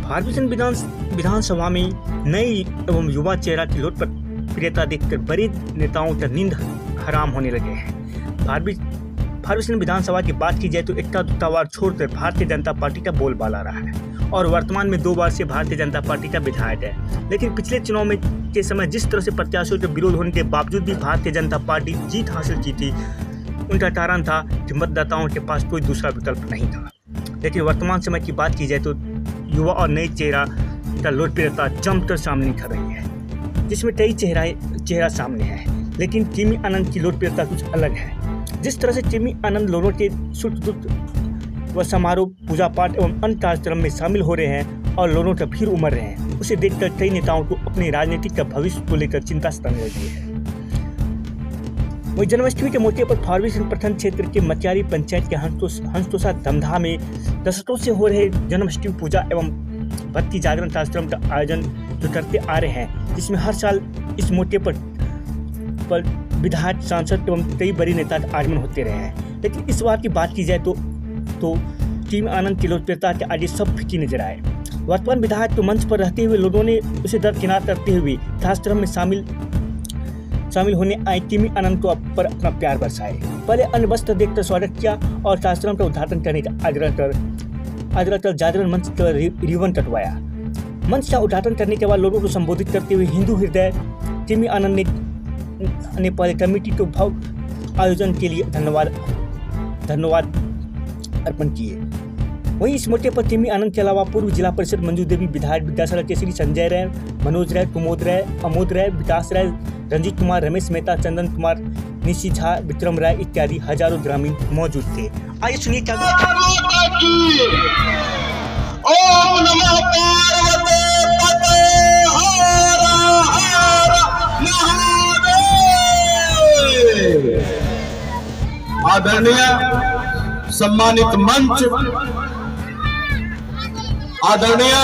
Ferguson विधानसभा में नई एवं युवा चेहरा की लोकप्रियता देखकर बड़े नेताओं का नींद हराम होने लगे हैं। फार्गुसन विधानसभा की बात की जाए तो इक्का दुक्का वार छोड़कर भारतीय जनता पार्टी का बोलबाला रहा है और वर्तमान में 2 बार से भारतीय जनता पार्टी का विधायक है। लेकिन पिछले चुनाव में के समय जिस तरह से प्रत्याशियों के विरोध होने के बावजूद भी भारतीय जनता पार्टी जीत हासिल की थी, उनका कारण था कि मतदाताओं के पास कोई दूसरा विकल्प नहीं था। लेकिन वर्तमान समय की बात की जाए तो युवा और नई चेहरा का लोकप्रियता जमकर सामने निखर रही है, जिसमें कई चेहरा सामने है। लेकिन टिमी आनंद की लोकप्रियता कुछ अलग है। जिस तरह से टिमी आनंद लोगों के सुख दुख व समारोह, पूजा पाठ एवं अन्य कार्यक्रम में शामिल हो रहे हैं और लोगों का भीड़ उमड़ रहे हैं, उसे देखकर कई नेताओं को अपने राजनीतिक का भविष्य को लेकर चिंता सताने लगी है। वही जन्माष्टमी के मौके पर फार्गुसन प्रखंड क्षेत्र के मटियारी पंचायत के हंसतोसा धमधा में दशकों से हो रहे जन्माष्टमी पूजा एवं भक्ति जागरण कार्यक्रम का आयोजन जो करते आ रहे हैं, जिसमें हर साल इस मौके पर विधायक, सांसद एवं कई बड़े नेता का आगमन होते रहे हैं। लेकिन इस बार की बात की जाए तो टिमी आनंद की लोकप्रियता के आगे सब फीकी नजर आए। वर्तमान विधायक तो मंच पर रहते हुए लोगों ने उसे दरकिनार करते हुए कार्यक्रम में शामिल होने आए टिमी आनंद को पर अपना प्यार बरसाए। पहले अन्य वस्त्र देखकर स्वागत किया और कार्यक्रम का उद्घाटन करने का आग्रह कर जागरण मंच का रिबन कटवाया। मंच का उद्घाटन करने के बाद लोगों को संबोधित करते हुए हिंदू हृदय टिमी आनंद ने पहले कमेटी को भव्य आयोजन के लिए धन्यवाद अर्पण किए। वहीं इस मौके पर टिमी आनंद के अलावा पूर्व जिला परिषद मंजू देवी, विधायक विद्यासागर केसरी, संजय राय, मनोज राय, कुमोद राय, अमोद राय, विकास राय, रंजीत कुमार, रमेश मेहता, चंदन कुमार, निशी झा, विक्रम राय इत्यादि हजारों ग्रामीण मौजूद थे। आइए सुनिए क्या ओम नमः पार्वती पते हर हर महादेव। आदरणीय सम्मानित मंच, आदरणीय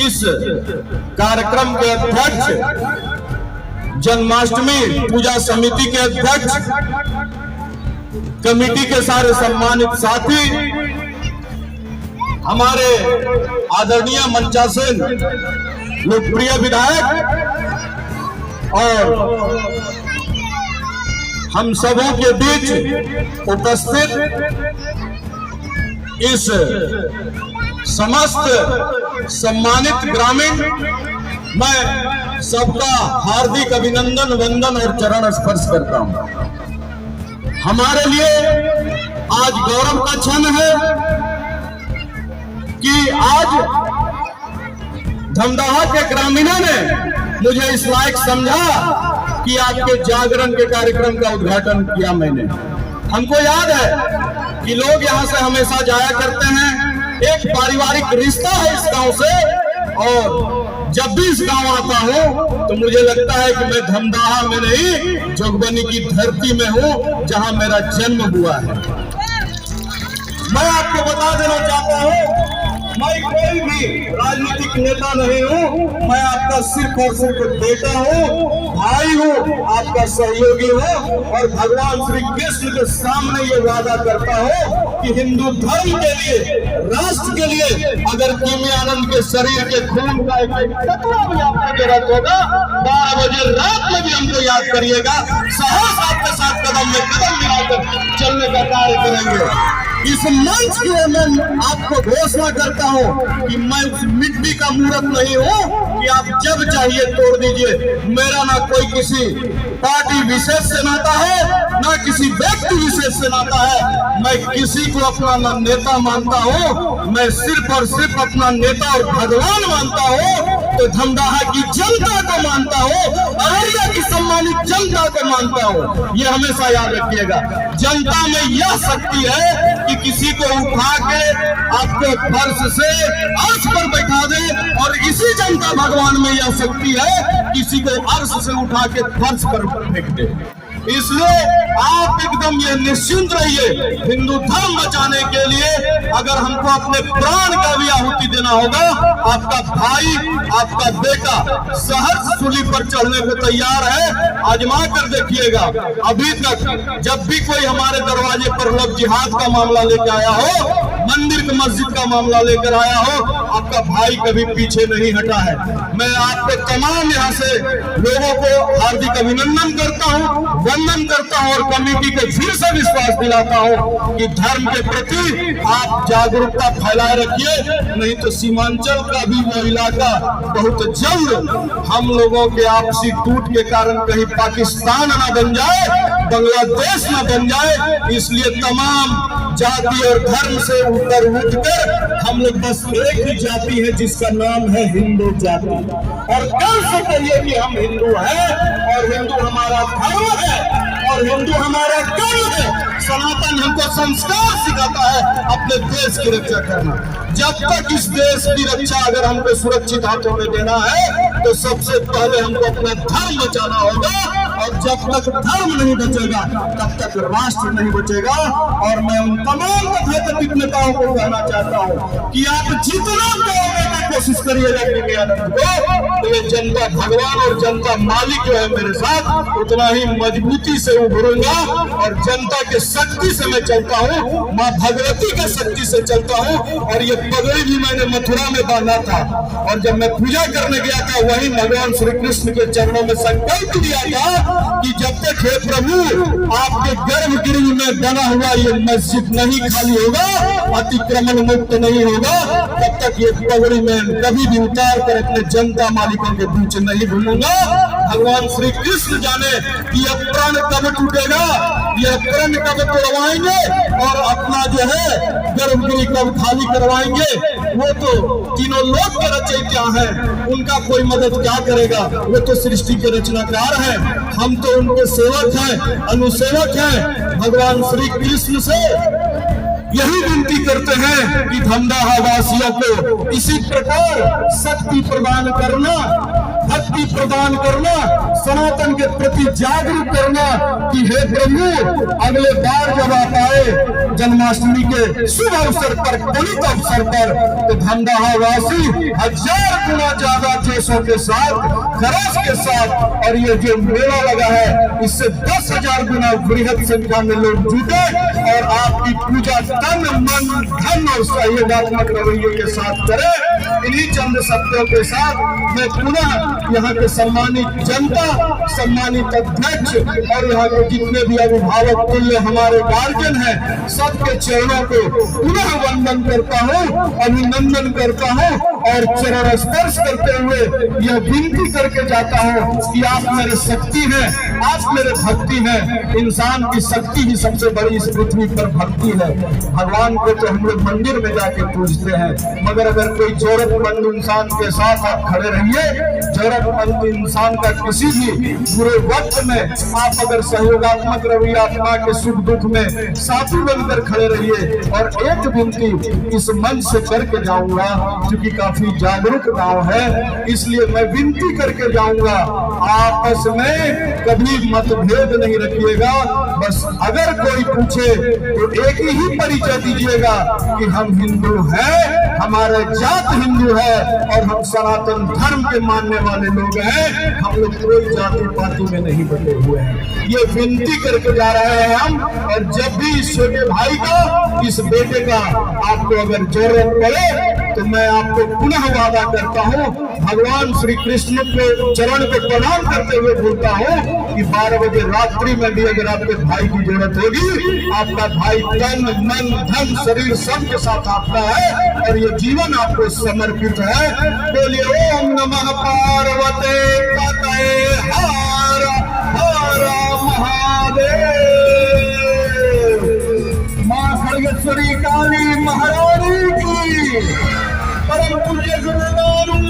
इस कार्यक्रम के अध्यक्ष, जन्माष्टमी पूजा समिति के अध्यक्ष, कमेटी के सारे सम्मानित साथी, हमारे आदरणीय मंचासीन लोकप्रिय विधायक और हम सबों के बीच उपस्थित इस समस्त सम्मानित ग्रामीण, मैं सबका हार्दिक अभिनंदन, वंदन और चरण स्पर्श करता हूं। हमारे लिए आज गौरव का क्षण है कि आज धमदाहा के ग्रामीणों ने मुझे इस लायक समझा कि आपके जागरण के कार्यक्रम का उद्घाटन किया मैंने। हमको याद है कि लोग यहां से हमेशा जाया करते हैं, एक पारिवारिक रिश्ता है इस गांव से, और जब भी इस गांव आता हूं तो मुझे लगता है कि मैं धमदाहा में नहीं, जोगबनी की धरती में हूं, जहां मेरा जन्म हुआ है। मैं आपको बता देना चाहता हूं, मैं कोई भी राजनीतिक नेता नहीं हूं, मैं आपका सिर्फ और सिर्फ बेटा हूं, भाई हूं, आपका सहयोगी हूं, और भगवान श्री कृष्ण के सामने ये वादा करता हूं कि हिंदू धर्म के लिए, राष्ट्र के लिए अगर टिमी आनंद के शरीर के खून का एक कतरा भी आपको जरूरत होगा, 12 बजे रात में भी हमको याद करिएगा, साहस आपके साथ कदम में कदम मिलाकर चलने का कार्य करेंगे। इस मंच की मैं आपको घोषणा करता हूं कि मैं उस मिट्टी का मूर्त नहीं हूं कि आप जब चाहिए तोड़ दीजिए। मेरा ना कोई किसी पार्टी विशेष से नाता है, ना किसी व्यक्ति विशेष से नाता है। मैं किसी को अपना ना नेता मानता हूं, मैं सिर्फ और सिर्फ अपना नेता और भगवान मानता हूं, तो धमदाहा की जनता को मानता हूं, अररिया की सम्मानित जनता को मानता हूं। ये हमेशा याद रखिएगा, जनता में यह शक्ति है कि किसी को उठा के आपको फर्श से अर्श पर बैठा दे, और इसी जनता भगवान में यह शक्ति है किसी को अर्श से उठा के फर्श पर फेंक दे। इसलिए आप एकदम ये निश्चिंत रहिए, हिंदू धर्म बचाने के लिए अगर हमको अपने प्राण का भी आहुति देना होगा, आपका भाई, आपका बेटा सहर्ष सूली पर चढ़ने को तैयार है। आजमा कर देखिएगा। अभी तक जब भी कोई हमारे दरवाजे पर लव जिहाद का मामला लेके आया हो, मंदिर के मस्जिद का मामला लेकर आया हो, आपका भाई कभी पीछे नहीं हटा है। मैं आपको तमाम यहाँ से लोगों को हार्दिक अभिनंदन करता हूँ, वंदन करता हूँ और कमेटी को फिर से विश्वास दिलाता हूँ कि धर्म के प्रति आप जागरूकता फैलाए रखिए, नहीं तो सीमांचल का भी वो इलाका बहुत जल्द हम लोगों के आपसी टूट के कारण कहीं पाकिस्तान न बन जाए, बांग्लादेश न बन जाए। इसलिए तमाम जाति और धर्म से ऊपर उठकर हम लोग बस एक ही जाति है जिसका नाम है हिंदू जाति, और गर्व से कहिए कि हम हिंदू हैं और हिंदू हमारा धर्म है और हिंदू हमारा कर्म है। सनातन हमको संस्कार सिखाता है अपने देश की रक्षा करना। जब तक इस देश की रक्षा अगर हमको सुरक्षित हाथों में देना है तो सबसे पहले हमको अपना धर्म बचाना होगा, और जब तक धर्म नहीं बचेगा तब तक राष्ट्र नहीं बचेगा। और मैं उन तमाम तथाकथित नेताओं को कहना चाहता हूँ कि आप जितना करोगे कोशिश करिएगा विवेकानंद को, तो ये जनता भगवान और जनता मालिक जो है मेरे साथ, उतना ही मजबूती से उभरूंगा। और जनता के शक्ति से मैं चलता हूँ, माँ भगवती के शक्ति से चलता हूँ। और ये पगड़ी भी मैंने मथुरा में बांधा था, और जब मैं पूजा करने गया था वही भगवान श्री कृष्ण के चरणों में संकल्प लिया था कि जब तक हे प्रभु आपके गर्भगृह में बना हुआ ये मस्जिद नहीं खाली होगा, अतिक्रमण मुक्त नहीं होगा, तब तक ये पगड़ी में कभी भी उतार कर अपने जनता मालिकों के बीच नहीं घूमूंगा। भगवान श्री कृष्ण जाने कि यह प्रण कब टूटेगा, यह प्रण कब तोड़वाएंगे और अपना जो है गर्भगृह कब खाली करवाएंगे, वो तो तीनों लोग के रचयिता हैं, उनका कोई मदद क्या करेगा, वो तो सृष्टि के रचनाकार हैं। हम तो उनके सेवक हैं, अनुसेवक हैं। भगवान श्री कृष्ण से यही विनती करते हैं कि धमदाहा वासियों को इसी प्रकार शक्ति प्रदान करना, भक्ति प्रदान करना, सनातन के प्रति जागरूक करना कि हे प्रभु अगले बार जब आप आए जन्माष्टमी के शुभ अवसर पर, पुनीत अवसर पर, तो धमदाहा वासी 1000 गुना ज्यादा जोशों के साथ, खरोश के साथ, और ये जो मेला लगा है इससे 10,000 गुना बृहद संख्या में लोग जुटे और आपकी पूजा तन मन धन और सहयोगात्मक रवैये के साथ करें। इन्हीं चंद शब्दों के साथ मैं पुनः यहाँ के सम्मानित जनता, सम्मानित अध्यक्ष और यहाँ के जितने भी अभिभावक तुल्य हमारे गार्जियन हैं, सबके चरणों को पुनः वंदन करता हूँ, अभिनंदन करता हूँ और चरण स्पर्श करते हुए यह विनती करके जाता हूँ कि आप मेरे शक्ति हैं, आप मेरे भक्ति हैं। इंसान की शक्ति ही सबसे बड़ी इस पृथ्वी पर भक्ति है। भगवान को तो हम लोग मंदिर में जाके पूजते हैं, मगर अगर कोई जरूरतमंद इंसान के साथ आप खड़े रहिए, जरूरतमंद इंसान का किसी भी बुरे वक्त में आप अगर सहयोगात्मक रवैया अपना के सुख दुख में साथी बनकर खड़े रहिए। और एक विनती इस मंच से करके जाऊंगा, क्योंकि काफी जागरूक गांव है, इसलिए मैं विनती करके जाऊंगा, आपस में कभी मतभेद नहीं रखिएगा। बस अगर कोई पूछे तो एक ही परिचय दीजिएगा कि हम हिंदू हैं, हमारा जात हिंदू है और हम सनातन धर्म के मानने वाले लोग हैं। हम लोग कोई जाति पाति में नहीं बटे हुए हैं, ये विनती करके जा रहे हैं हम। और जब भी इस छोटे भाई का, इस बेटे का आपको अगर जरूरत पड़े तो मैं आपको पुनः वादा करता हूँ, भगवान श्री कृष्ण के चरण को प्रणाम करते हुए बोलता हूँ कि 12 बजे रात्रि में भी अगर आपके भाई की जरूरत होगी, आपका भाई तन मन धन शरीर सब के साथ आपका है और ये जीवन आपको समर्पित है। बोलिए ओम नमः पार्वते पतये हर हर महादेव। मां खड़गेश्वरी काली महारानी की, परम पूज्य गुरु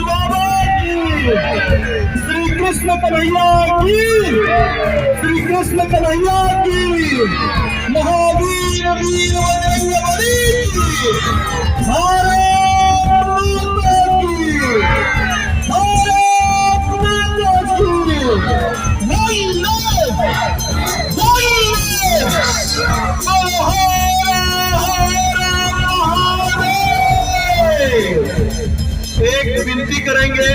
बाबा की, श्री कृष्ण कन्हैया की, श्री कृष्ण कन्हैया की, महावीर वीर बजरंगबली की, भारत माता की, भारत माता की, वंदे वंदे, एक विनती करेंगे।